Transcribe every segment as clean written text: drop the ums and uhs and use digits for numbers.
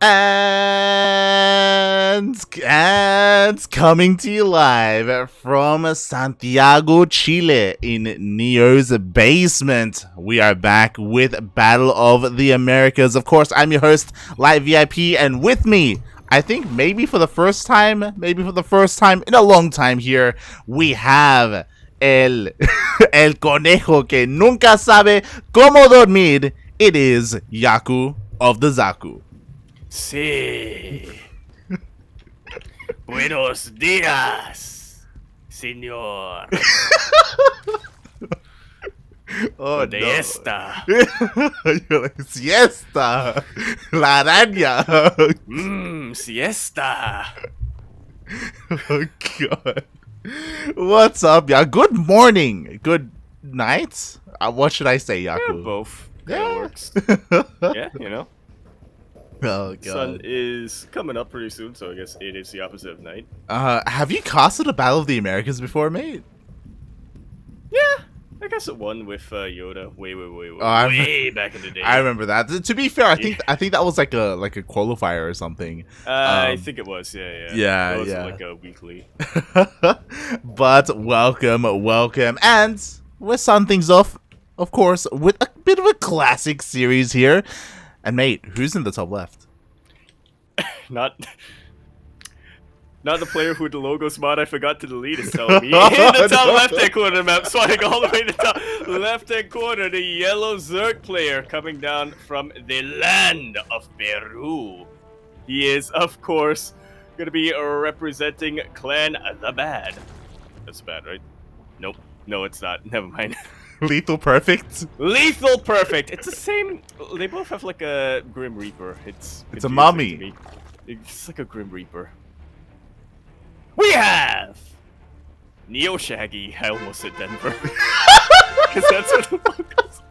And coming to you live from Santiago, Chile, in Neo's basement, we are back with Battle of the Americas. Of course, I'm your host, SlayersMvP, and with me, I think maybe for the first time in a long time here, we have el conejo que nunca sabe cómo dormir. It is Yaku of the Zaku. Sí. Buenos días, señor. Oh, ¿Dónde no. está? You're like, siesta. La araña. Siesta. Oh, God. What's up, y'all? Good morning. Good night? What should I say, Yaku? Yeah, both. Yeah. Works. Yeah, you know. Oh, God. Sun is coming up pretty soon, so I guess it is the opposite of night. Have you casted a Battle of the Americas before, mate? Yeah, I guess it won with Yoda way back in the day. I remember that. To be fair, I think that was like a qualifier or something. I think it was. Yeah. It was like a weekly. But welcome, and we're starting things off, of course, with a bit of a classic series here. And mate, who's in the top left? Not the player who the logo's mod I forgot to delete is telling me. In the top left-hand corner of the map, swatting all the way to the top left-hand corner, the yellow Zerg player coming down from the land of Peru. He is, of course, going to be representing Clan the Bad. That's bad, right? Nope. No, it's not. Never mind. Lethal Perfect? Lethal Perfect! It's the same. They both have like a Grim Reaper. It's a mummy. It's like a Grim Reaper. We have NeosShaggy. I almost said Denver. Because that's what the fuck is.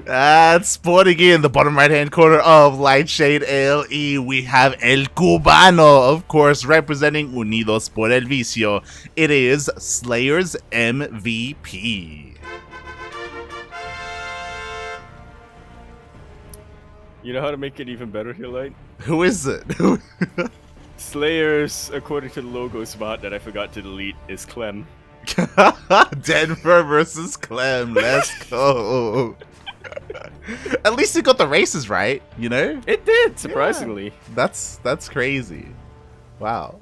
And sporting in the bottom right hand corner of Lightshade LE, we have El Cubano, of course, representing Unidos por el Vicio. It is SlayersMvP. You know how to make it even better here, Light? Who is it? Slayers, according to the logo spot that I forgot to delete, is Clem. Denver versus Clem. Let's go. At least you got the races right, you know? It did, surprisingly. Yeah. That's crazy. Wow.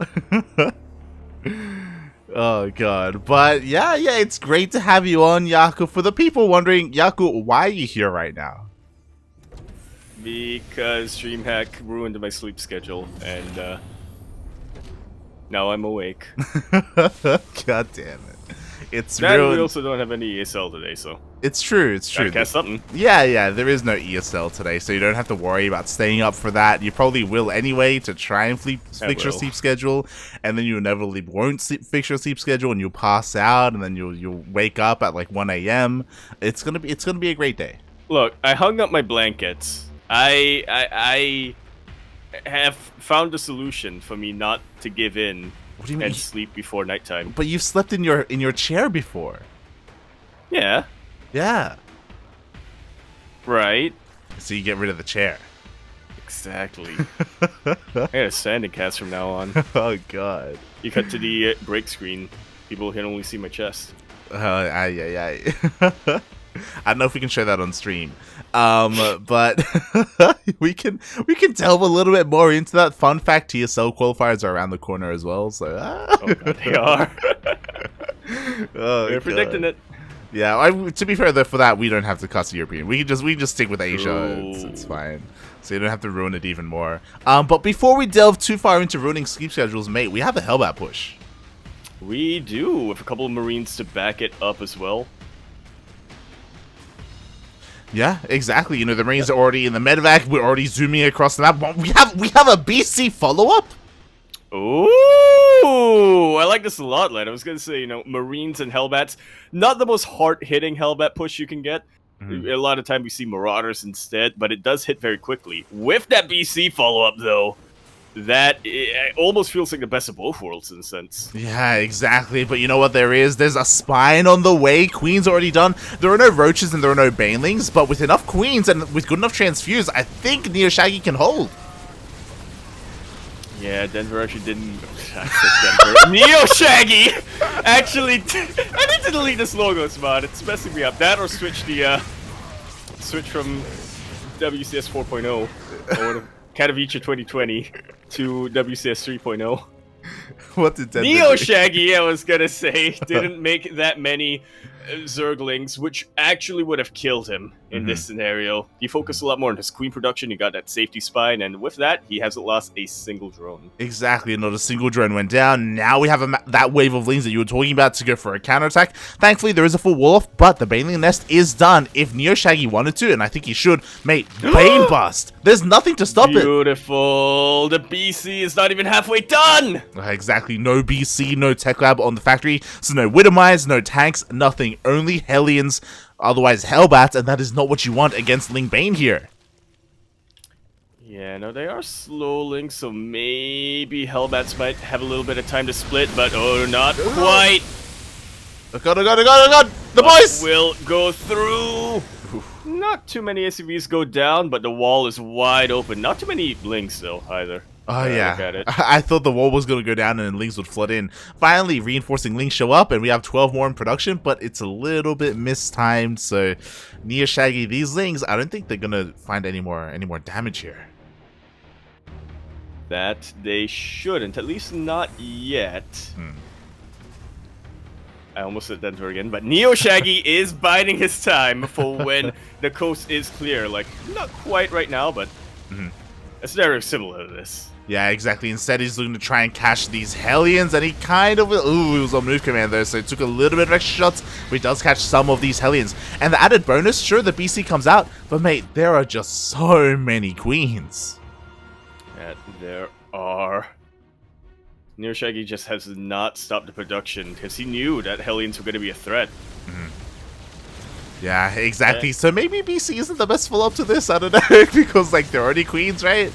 Oh, God. But yeah, it's great to have you on, Yaku. For the people wondering, Yaku, why are you here right now? Because DreamHack ruined my sleep schedule, and now I'm awake. God damn it. It's and real. we also don't have any ESL today, so... It's true. Gotta cast something. Yeah, there is no ESL today, so you don't have to worry about staying up for that. You probably will anyway to try and fix your sleep schedule, and then you inevitably won't fix your sleep schedule, and you'll pass out, and then you'll wake up at like 1 a.m. It's gonna be a great day. Look, I hung up my blankets. I have found a solution for me not to give in What do you mean? and sleep before nighttime. But you've slept in your chair before. Yeah. Yeah. Right. So you get rid of the chair. Exactly. I got a standing cast from now on. Oh, God. You cut to the break screen. People can only see my chest. I don't know if we can show that on stream, but we can delve a little bit more into that. Fun fact: TSL qualifiers are around the corner as well. So, Oh, God, they are. Oh, They're predicting it. Yeah, to be fair, though, for that we don't have to cuss European. We can just stick with Asia. Ooh. It's fine. So you don't have to ruin it even more. But before we delve too far into ruining sleep schedules, mate, we have a Hellbat push. We do, with a couple of Marines to back it up as well. Yeah, exactly. You know, the Marines are already in the medevac. We're already zooming across the map. We have a BC follow-up? Ooh, I like this a lot, lad. I was going to say, you know, Marines and Hellbats, not the most hard-hitting Hellbat push you can get. A lot of time we see Marauders instead, but it does hit very quickly. With that BC follow-up, though, that it almost feels like the best of both worlds in a sense. Yeah, exactly. But you know what there is? There's a spine on the way. Queen's already done. There are no roaches and there are no banelings, but with enough queens and with good enough transfuse, I think NeosShaggy can hold. Yeah, Denver actually didn't. I said Denver. NeosShaggy actually. I need to delete this logos mod. It's messing me up. That or switch the switch from WCS 4.0 or Katowice 2020 to WCS 3.0. What did Denver NeosShaggy, I was gonna say, didn't make that many Zerglings, which actually would have killed him in this scenario. He focused a lot more on his queen production. He got that safety spine, and with that, he hasn't lost a single drone. Exactly, not a single drone went down. Now we have that wave of lings that you were talking about to go for a counterattack. Thankfully, there is a full wall off, but the Baneling Nest is done. If NeosShaggy wanted to, and I think he should, mate, Bane Bust. There's nothing to stop it. Beautiful. The BC is not even halfway done. Exactly, no BC, no tech lab on the factory, so no Widowmines, no tanks, nothing. Only Hellions, otherwise Hellbats, and that is not what you want against Ling Bane here. Yeah, no, they are slow links, so maybe Hellbats might have a little bit of time to split, but oh, not quite. Oh god, the boys! Will go through. Not too many SCVs go down, but the wall is wide open. Not too many links, though, either. Oh, yeah. Look at it. I thought the wall was going to go down and then Lings would flood in. Finally, reinforcing Lings show up, and we have 12 more in production, but it's a little bit mistimed, so NeosShaggy, these Lings, I don't think they're going to find any more damage here. That they shouldn't, at least not yet. I almost said Denver again, but NeosShaggy is biding his time for when the coast is clear. Like, not quite right now, but it's very similar to this. Yeah, exactly. Instead, he's looking to try and catch these Hellions, and he kind of... Ooh, it was on move command, though, so it took a little bit of extra shots, but he does catch some of these Hellions. And the added bonus, sure, the BC comes out, but, mate, there are just so many queens. Yeah, there are... NeosShaggy just has not stopped the production, because he knew that Hellions were going to be a threat. Yeah, exactly. Yeah. So maybe BC isn't the best follow-up to this, I don't know, because, like, they're already queens, right?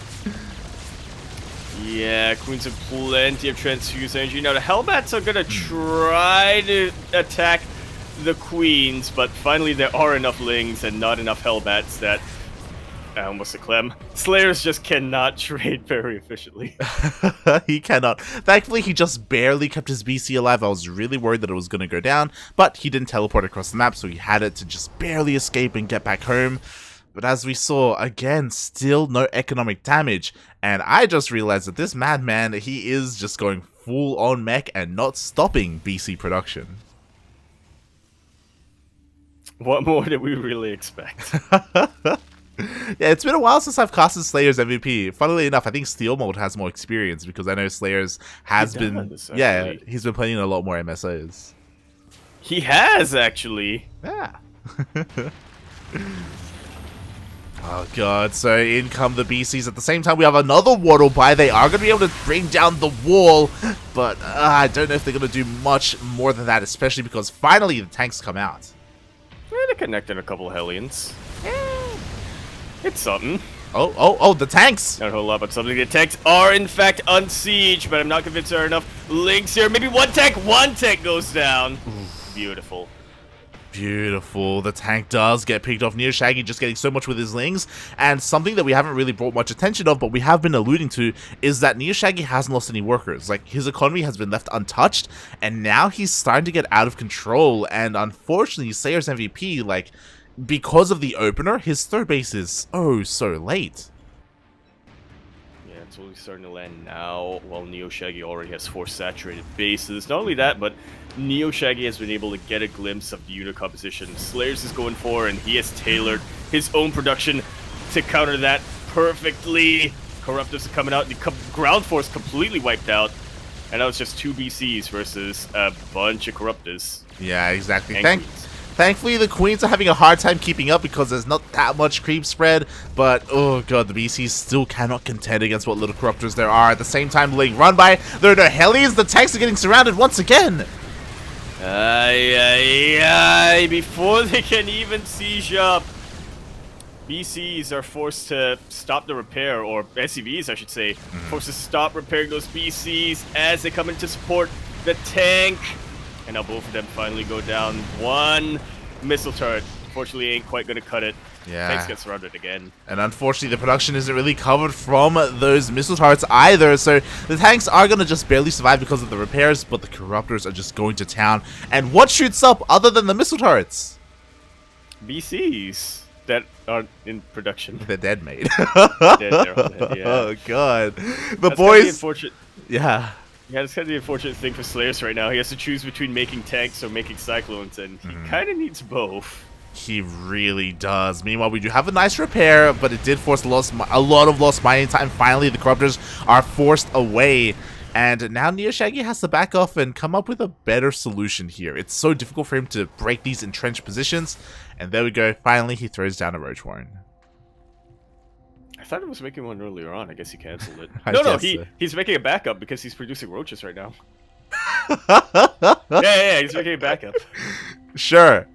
Yeah, queens have plenty of transfuse energy. Now, the Hellbats are going to try to attack the queens, but finally there are enough Lings and not enough Hellbats that... I almost said Clem. Slayers just cannot trade very efficiently. He cannot. Thankfully, he just barely kept his BC alive. I was really worried that it was going to go down, but he didn't teleport across the map, so he had it to just barely escape and get back home. But as we saw, again, still no economic damage. And I just realized that this madman, he is just going full on mech and not stopping BC production. What more did we really expect? Yeah, it's been a while since I've casted SlayersMvP. Funnily enough, I think Steel Mode has more experience because I know Slayers has been... Yeah, he's been playing a lot more MSOs. He has, actually. Yeah. Oh god, so in come the BCs. At the same time, we have another Waddle by. They are going to be able to bring down the wall, but I don't know if they're going to do much more than that, especially because finally the tanks come out. They connected a couple of Hellions. It's something. Oh, the tanks! Not a whole lot, but something. The tanks are, in fact, on siege, but I'm not convinced there are enough links here. Maybe one tank goes down. Beautiful. Beautiful. The tank does get picked off. NeosShaggy just getting so much with his Lings. And something that we haven't really brought much attention of, but we have been alluding to, is that NeosShaggy hasn't lost any workers. Like, his economy has been left untouched, and now he's starting to get out of control. And unfortunately, SlayersMvP, like... because of the opener, his third base is so late. Yeah, it's only starting to land now, while NeosShaggy already has 4 saturated bases. Not only that, but NeosShaggy has been able to get a glimpse of the unit composition Slayers is going for, and he has tailored his own production to counter that perfectly. Corruptives are coming out, the ground force completely wiped out, and now it's just 2 BCs versus a bunch of Corruptives. Yeah, exactly. Thankfully, the Queens are having a hard time keeping up because there's not that much creep spread, but oh god, the BCs still cannot contend against what little Corruptors there are. At the same time, being run by, there are no Hellions, the tanks are getting surrounded once again! Before they can even siege up. BCs are forced to stop the repair, or SCVs I should say, forced to stop repairing those BCs as they come in to support the tank. And now both of them finally go down. One missile turret, unfortunately, ain't quite gonna cut it. Yeah. Tanks get surrounded again. And unfortunately, the production isn't really covered from those missile turrets either, so the tanks are going to just barely survive because of the repairs, but the Corruptors are just going to town. And what shoots up other than the missile turrets? BCs that aren't in production. They're dead, mate. They're all dead, yeah. Oh, God. The That's boys... Yeah, that's kind of the unfortunate thing for Slayers right now. He has to choose between making tanks or making Cyclones, and he kind of needs both. He really does. Meanwhile, we do have a nice repair, but it did force a lot of lost mining time. Finally, the Corruptors are forced away, and now NeosShaggy has to back off and come up with a better solution here. It's so difficult for him to break these entrenched positions, and there we go. Finally, he throws down a Roach Warren. I thought he was making one earlier on. I guess he canceled it. I No, guess he's making a backup because he's producing roaches right now. Yeah, he's making a backup. Sure.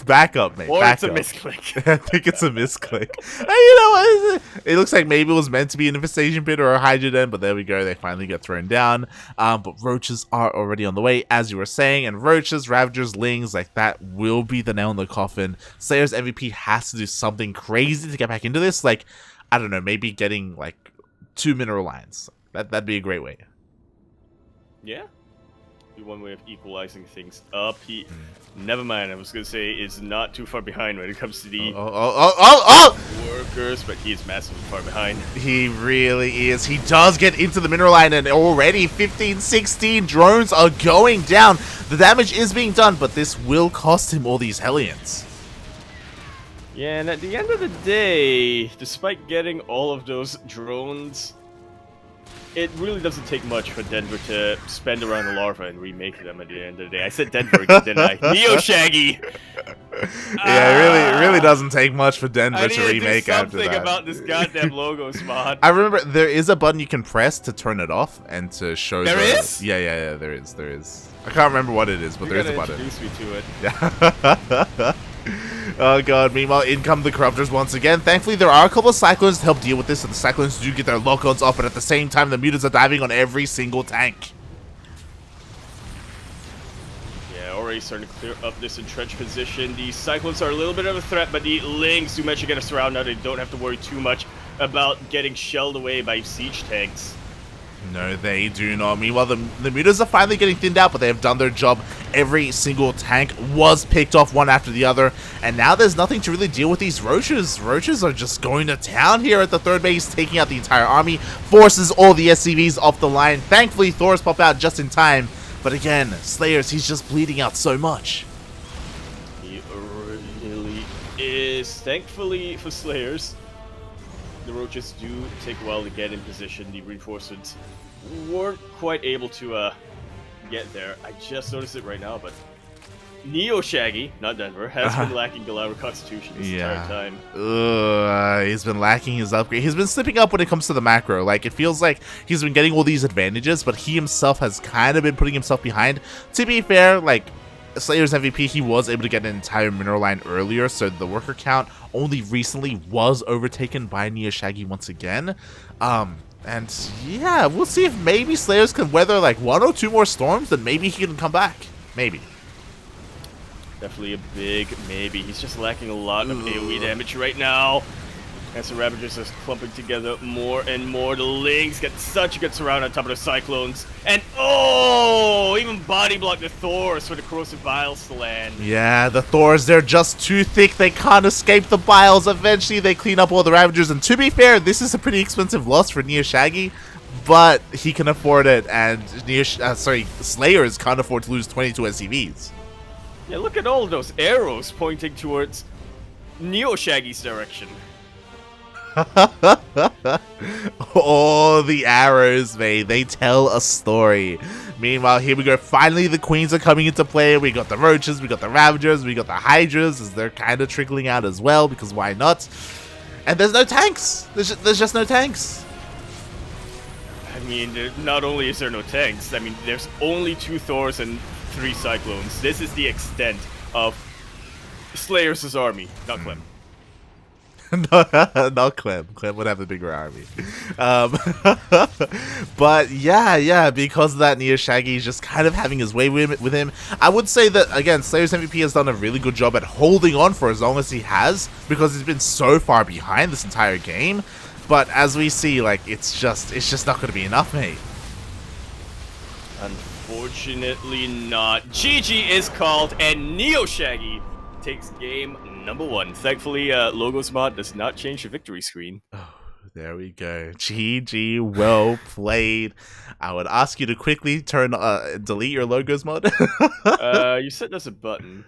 Back up, mate. Or back it's a up. misclick. I think it's a misclick. Hey, you know what? It looks like maybe it was meant to be an infestation pit or a Hydra den, but there we go. They finally get thrown down. But roaches are already on the way, as you were saying. And roaches, ravagers, lings, like that will be the nail in the coffin. SlayersMvP has to do something crazy to get back into this. Like, I don't know, maybe getting like 2 mineral lines. That'd be a great way. Yeah. One way of equalizing things up. He, never mind, I was gonna say, is not too far behind when it comes to the workers, but he is massively far behind. He really is. He does get into the mineral line, and already 15, 16 drones are going down. The damage is being done, but this will cost him all these Hellions. Yeah, and at the end of the day, despite getting all of those drones, it really doesn't take much for Denver to spend around the larva and remake them at the end of the day. I said Denver again, didn't I? NeosShaggy! Yeah, it really doesn't take much for Denver to remake after that. I need to do something about this goddamn logo spot. I remember there is a button you can press to turn it off and to show There is? Yeah, there is. I can't remember what it is, but there is a button. Introduce me to it. Yeah. Oh god, meanwhile, in come the Corruptors once again. Thankfully, there are a couple of Cyclones to help deal with this, and the Cyclones do get their lock-ons off, but at the same time, the mutants are diving on every single tank. Yeah, already starting to clear up this entrenched position. The Cyclones are a little bit of a threat, but the Lings do manage to get us around now. They don't have to worry too much about getting shelled away by siege tanks. No, they do not. Meanwhile, the mutants are finally getting thinned out, but they have done their job. Every single tank was picked off one after the other, and now there's nothing to really deal with these roaches. Roaches are just going to town here at the third base, taking out the entire army, forces all the SCVs off the line. Thankfully, Thors pop out just in time, but again, Slayers, he's just bleeding out so much. He really is. Thankfully for Slayers, the roaches do take a while to get in position. The reinforcements weren't quite able to get there. I just noticed it right now, but NeosShaggy, not Denver, has been lacking Galactic Constitution this entire time. He's been lacking his upgrade. He's been slipping up when it comes to the macro. Like, it feels like he's been getting all these advantages, but he himself has kind of been putting himself behind. To be fair, like, SlayersMvP, he was able to get an entire mineral line earlier, so the worker count only recently was overtaken by NeosShaggy once again. And yeah, we'll see if maybe Slayers can weather like 1 or 2 more storms, then maybe he can come back. Maybe. Definitely a big maybe. He's just lacking a lot of AoE damage right now. As the Ravagers are clumping together more and more. The Lings get such a good surround on top of the Cyclones. And oh, even body block the Thors for the Corrosive Biles to land. Yeah, the Thors, they're just too thick. They can't escape the Biles. Eventually, they clean up all the Ravagers. And to be fair, this is a pretty expensive loss for NeosShaggy, but he can afford it. And Slayers can't afford to lose 22 SCVs. Yeah, look at all those arrows pointing towards NeosShaggy's direction. Oh, the arrows, mate. They tell a story. Meanwhile, here we go. Finally, the queens are coming into play. We got the roaches, we got the ravagers, we got the hydras, as they're kind of trickling out as well, because why not? And there's no tanks. There's just no tanks. I mean, not only is there no tanks, I mean, there's only 2 Thors and 3 Cyclones. This is the extent of Slayers' army. Not Clem. No, not Clem. Clem would have a bigger army. Um, but yeah, because of that, NeosShaggy is just kind of having his way with him. I would say that, again, SlayersMvP has done a really good job at holding on for as long as he has, because he's been so far behind this entire game. But as we see, like, it's just not going to be enough, mate. Unfortunately not. GG is called, and NeosShaggy takes game number 1. Thankfully, Logos mod does not change the victory screen. Oh, there we go. GG, well played. I would ask you to quickly delete your Logos mod. You said there's a button.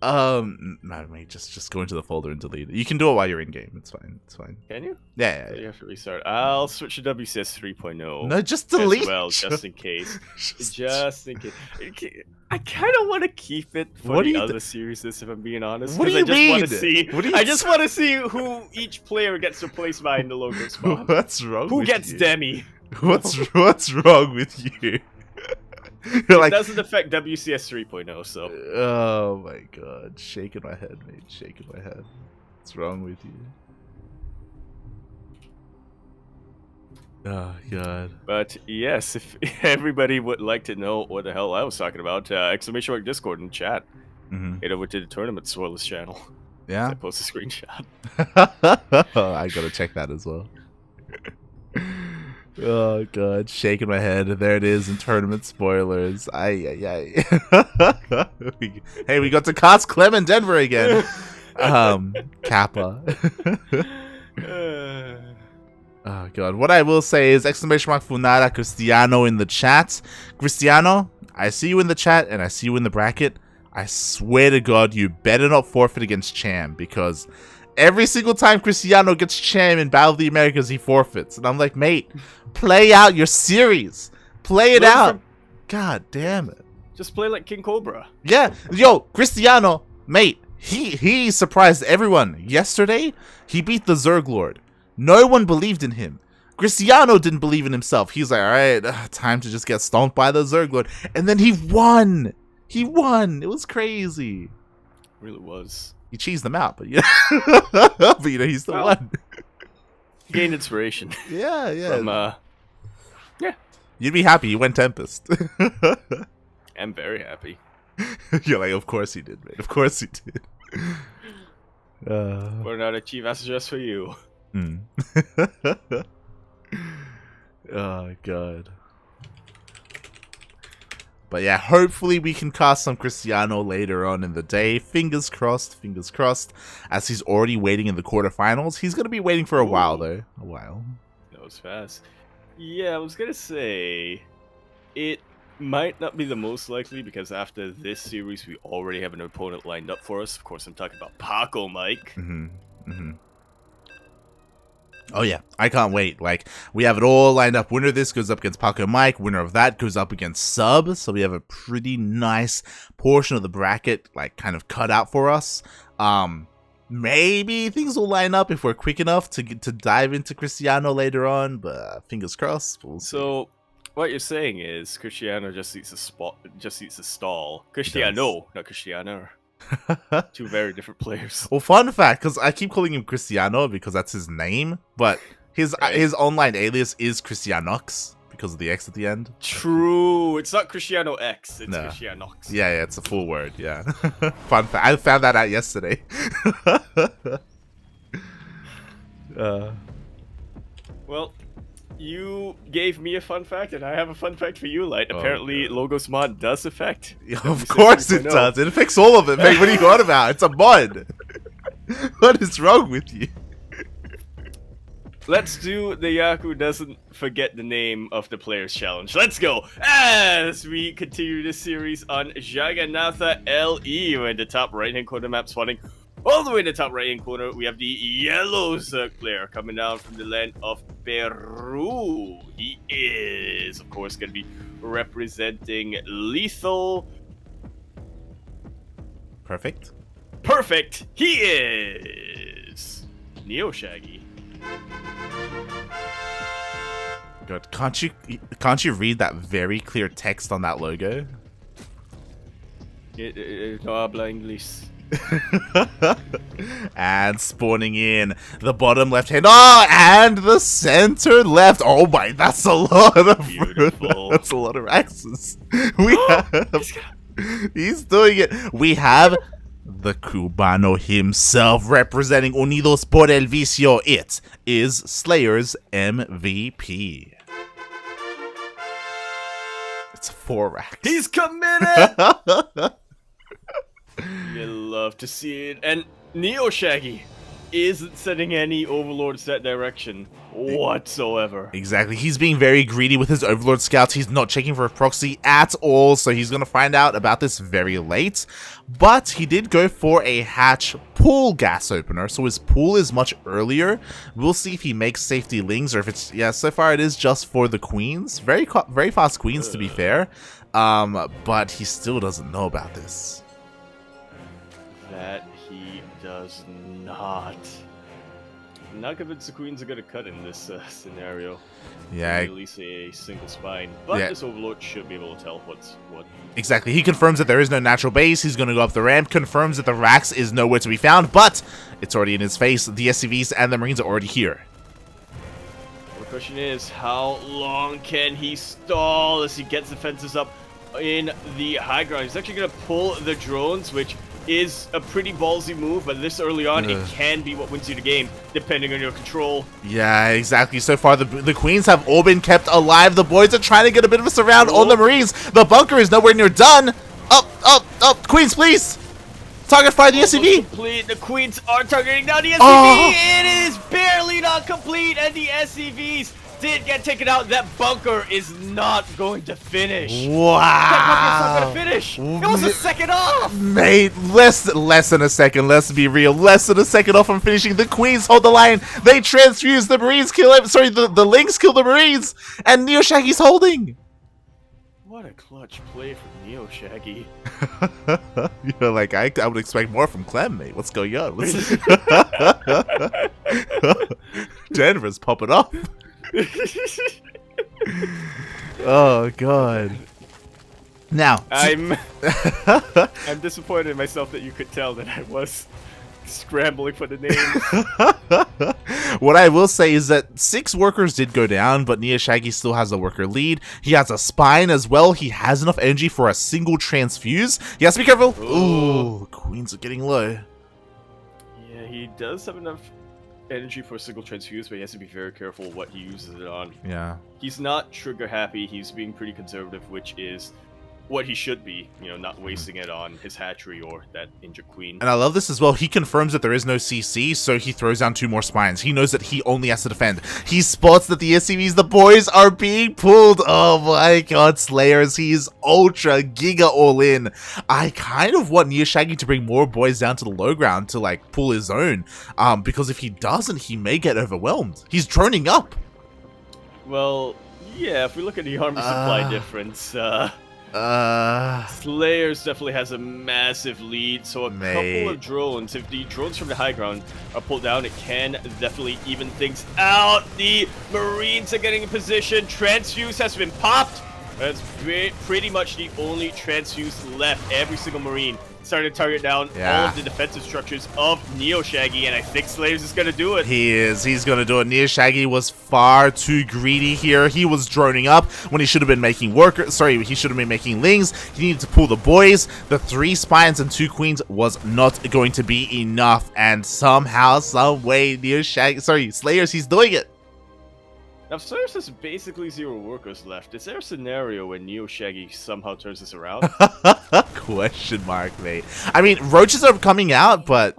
No, mate, just go into the folder and delete it. You can do it while you're in game. It's fine. It's fine. Can you? Yeah. You have to restart. I'll switch to WCS 3.0. No, just delete. As well, just in case. Just in case. I kind of want to keep it for the other series, if I'm being honest. What do you mean? I just want to see who each player gets replaced by in the logo spot. What's wrong? Who gets Demi? What's wrong with you? It doesn't affect WCS 3.0, so. Oh my god. Shaking my head, mate. Shaking my head. What's wrong with you? Oh god. But yes, if everybody would like to know what the hell I was talking about, exclamation mark Discord in chat. Head over to the Tournament Spoilers channel. Yeah? I post a screenshot. I gotta check that as well. Oh god, shaking my head. There it is in Tournament Spoilers. Ay. Hey, we got to cast Clem in Denver again. Kappa. Oh god. What I will say is exclamation mark Funara Cristiano in the chat. Cristiano, I see you in the chat and I see you in the bracket. I swear to god, you better not forfeit against Cham, because every single time Cristiano gets Cham in Battle of the Americas, he forfeits. And I'm like, mate, play out your series. Play it out. God damn it. Just play like King Cobra. Yeah. Yo, Cristiano, mate, he surprised everyone. Yesterday, he beat the Zerg Lord. No one believed in him. Cristiano didn't believe in himself. He's like, alright, time to just get stomped by the Zerg Lord. And then he won. He won. It was crazy. It really was. He cheesed them out, but but he still won. Gained inspiration. Yeah. From, yeah. You'd be happy. You went Tempest. I'm very happy. You're like, of course he did, mate. Of course he did. We're not a chief that's just for you. Oh god. But yeah, hopefully we can cast some Cristiano later on in the day. Fingers crossed, as he's already waiting in the quarterfinals. He's going to be waiting for a while, though. A while. That was fast. Yeah, I was going to say, it might not be the most likely, because after this series, we already have an opponent lined up for us. Of course, I'm talking about Paco Mike. Oh yeah, I can't wait. Like, we have it all lined up. Winner of this goes up against Paco Mike. Winner of that goes up against Sub. So we have a pretty nice portion of the bracket, like, kind of cut out for us. Maybe things will line up if we're quick enough to dive into Cristiano later on, but fingers crossed. We'll see. So what you're saying is Cristiano just needs a stall. Cristiano, not Cristiano. Two very different players. Well, fun fact, because I keep calling him Cristiano because that's his name, but his online alias is Cristianox because of the X at the end. True, it's not Cristiano X, it's Cristianox. Yeah, it's a full word. Yeah. Fun fact, I found that out yesterday. Well, you gave me a fun fact, and I have a fun fact for you, Light. Apparently, Logos mod does affect. Of course it does. It affects all of it, mate. What are you on about? It's a mod. What is wrong with you? Let's do the Yaku doesn't forget the name of the players challenge. Let's go as we continue this series on Jagannatha LE. We're in the top right-hand corner map spawning. All the way in the top right-hand corner, we have the yellow Zerg player coming down from the land of Peru. He is, of course, going to be representing Lethal. Perfect. He is NeosShaggy. God, can't you read that very clear text on that logo? No habla English. And spawning in the bottom left hand. Oh, and the center left. Oh my, that's a lot of Beautiful. That's a lot of axes. We have. He's doing it. We have the Cubano himself representing Unidos por el Vicio. It is Slayers MVP. It's 4 racks. He's committed! You love to see it. And NeosShaggy isn't sending any overlords that direction whatsoever. Exactly. He's being very greedy with his Overlord Scouts. He's not checking for a proxy at all, so he's going to find out about this very late. But he did go for a hatch pool gas opener, so his pool is much earlier. We'll see if he makes safety lings, or if it's... Yeah, so far it is just for the queens. Very fast queens, to be fair. But he still doesn't know about this. That he does not. I'm not convinced the queens are going to cut in this scenario. Yeah. At least a single spine. But Yeah. this overlord should be able to tell what's what. Exactly. He confirms that there is no natural base. He's going to go up the ramp. Confirms that the racks is nowhere to be found, but it's already in his face. The SCVs and the Marines are already here. The question is, how long can he stall as he gets the fences up in the high ground? He's actually going to pull the drones, which is a pretty ballsy move, but this early on, it can be what wins you the game, depending on your control. Yeah, exactly. So far, the queens have all been kept alive. The boys are trying to get a bit of a surround on the Marines. The bunker is nowhere near done. Up, queens, please. Target fire the SCV. Complete. The queens are targeting down the SCV. Oh. It is barely not complete, and the SCVs did get taken out. That bunker is not going to finish. Wow. That bunker's not going to finish. It was a second off. Mate, less than a second. Let's be real. Less than a second off from finishing. The queens hold the line. They transfuse. The Marines kill him. Sorry, the Lynx kill the Marines. And NeosShaggy's holding. What a clutch play from NeosShaggy. You're like, I would expect more from Clem, mate. What's going on? Denver's popping up. Oh god. Now I'm disappointed in myself that you could tell that I was scrambling for the names. What I will say is that 6 workers did go down, but NeosShaggy still has a worker lead. He has a spine as well. He has enough energy for a single transfuse. He has to be careful. Ooh, queens are getting low. Yeah, he does have enough energy for a single transfuse, but he has to be very careful what he uses it on. Yeah. He's not trigger happy. He's being pretty conservative, which is what he should be, you know, not wasting it on his hatchery or that injured queen. And I love this as well. He confirms that there is no CC, so he throws down 2 more spines. He knows that he only has to defend. He spots that the SCVs, the boys, are being pulled. Oh my god, Slayers. He's ultra giga all in. I kind of want NeosShaggy to bring more boys down to the low ground to, like, pull his own. Because if he doesn't, he may get overwhelmed. He's droning up. Well, yeah, if we look at the army supply difference, Slayers definitely has a massive lead, so a couple of drones, if the drones from the high ground are pulled down, it can definitely even things out. The Marines are getting in position. Transfuse has been popped. That's pretty much the only transfuse left. Every single Marine starting to target down all of the defensive structures of NeosShaggy, and I think Slayers is going to do it. He is. He's going to do it. NeosShaggy was far too greedy here. He was droning up when he should have been making workers. Sorry, he should have been making lings. He needed to pull the boys. The 3 spines and 2 queens was not going to be enough, and somehow, some way, Slayers, he's doing it. Now, Slayers has basically 0 workers left. Is there a scenario where NeosShaggy somehow turns this around? Question mark, mate. I mean, roaches are coming out, but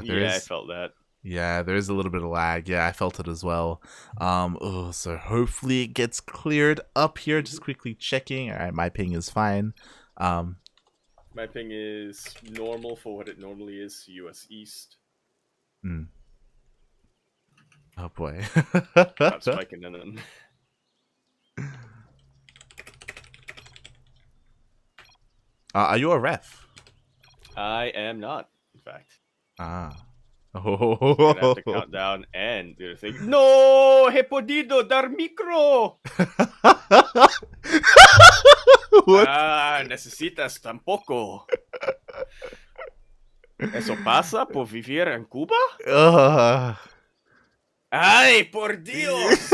Yeah, I felt that. Yeah, there is a little bit of lag. Yeah, I felt it as well. So hopefully it gets cleared up here. Just quickly checking. All right, my ping is fine. My ping is normal for what it normally is. US East. Oh boy. I'm spiking in them. Are you a ref? I am not, in fact. Oh. Gonna have to count down and do the thing. No, he podido dar micro. What? Necesitas tampoco. Eso pasa por vivir en Cuba? Uh, Ay, por Dios!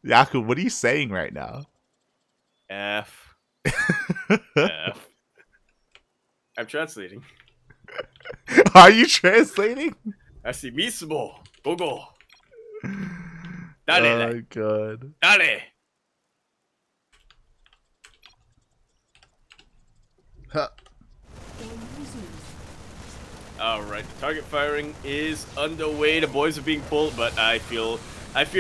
Yaku, what are you saying right now? F. F. I'm translating. Are you translating? Así mismo. Gogo. Oh Dale. god. Dale. Huh. Alright, target firing is underway. The boys are being pulled, but I fear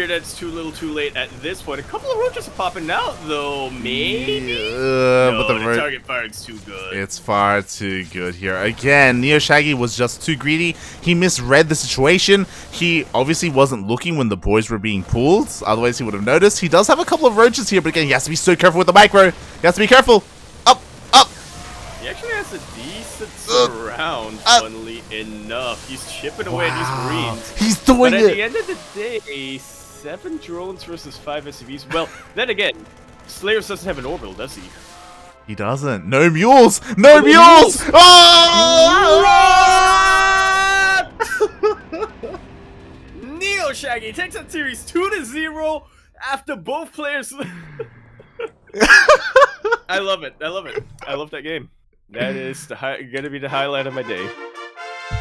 that it's too little too late at this point. A couple of roaches are popping out, though, maybe? No, But the target firing's too good. It's far too good here. Again, NeosShaggy was just too greedy. He misread the situation. He obviously wasn't looking when the boys were being pulled. Otherwise, he would have noticed. He does have a couple of roaches here, but again, he has to be so careful with the micro. He has to be careful. Up, up. He actually has a decent surround, funnily enough. He's chipping away at these Marines. He's doing but it. at the end of the day, 7 drones versus 5 SCVs. Well, then again, Slayers doesn't have an orbital, does he? He doesn't. No mules. No mules. Oh! NeosShaggy takes that series 2-0 after both players. I love it. I love it. I love that game. That is gonna be the highlight of my day.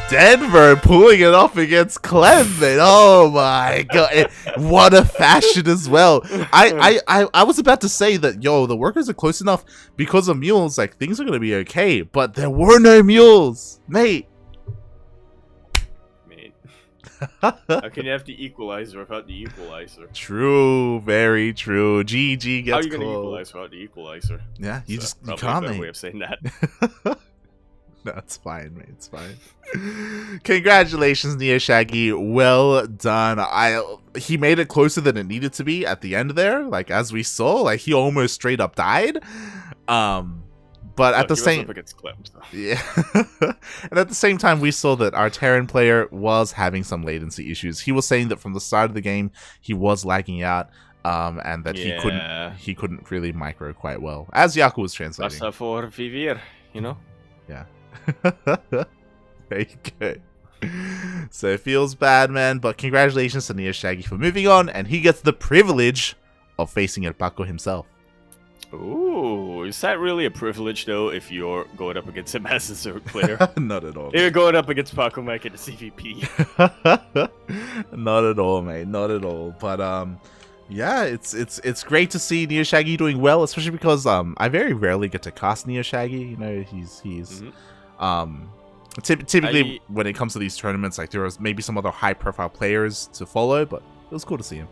Denver pulling it off against Clement. Oh my god. What a fashion as well. I was about to say that, yo, the workers are close enough because of mules, like things are gonna be okay, but there were no mules, mate. How can you have the equalizer without the equalizer? True, very true. GG gets How are you gonna called. equalize without the equalizer? Yeah, you So, just you probably can't, a better mate. way of saying that. No, it's fine, mate. It's fine. Congratulations, NeosShaggy. Well done. He made it closer than it needed to be at the end there. Like as we saw, like he almost straight up died. But at the same, yeah, and at the same time, we saw that our Terran player was having some latency issues. He was saying that from the start of the game, he was lagging out, and that he couldn't really micro quite well, as Yaku was translating. Pasa for vivir, you know. Yeah. There you go. So it feels bad, man, but congratulations to NeosShaggy for moving on, and he gets the privilege of facing El Paco himself. Ooh, is that really a privilege, though, if you're going up against a Master Zerg player? Not at all. If you're going up against Paco Mike at the CVP. Not at all, mate. Not at all. But, yeah, it's great to see NeosShaggy doing well, especially because, I very rarely get to cast NeosShaggy. You know, he's typically when it comes to these tournaments, like there was maybe some other high-profile players to follow, but it was cool to see him.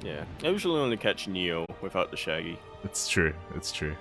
Yeah, I usually only catch Neo without the Shaggy. It's true. It's true.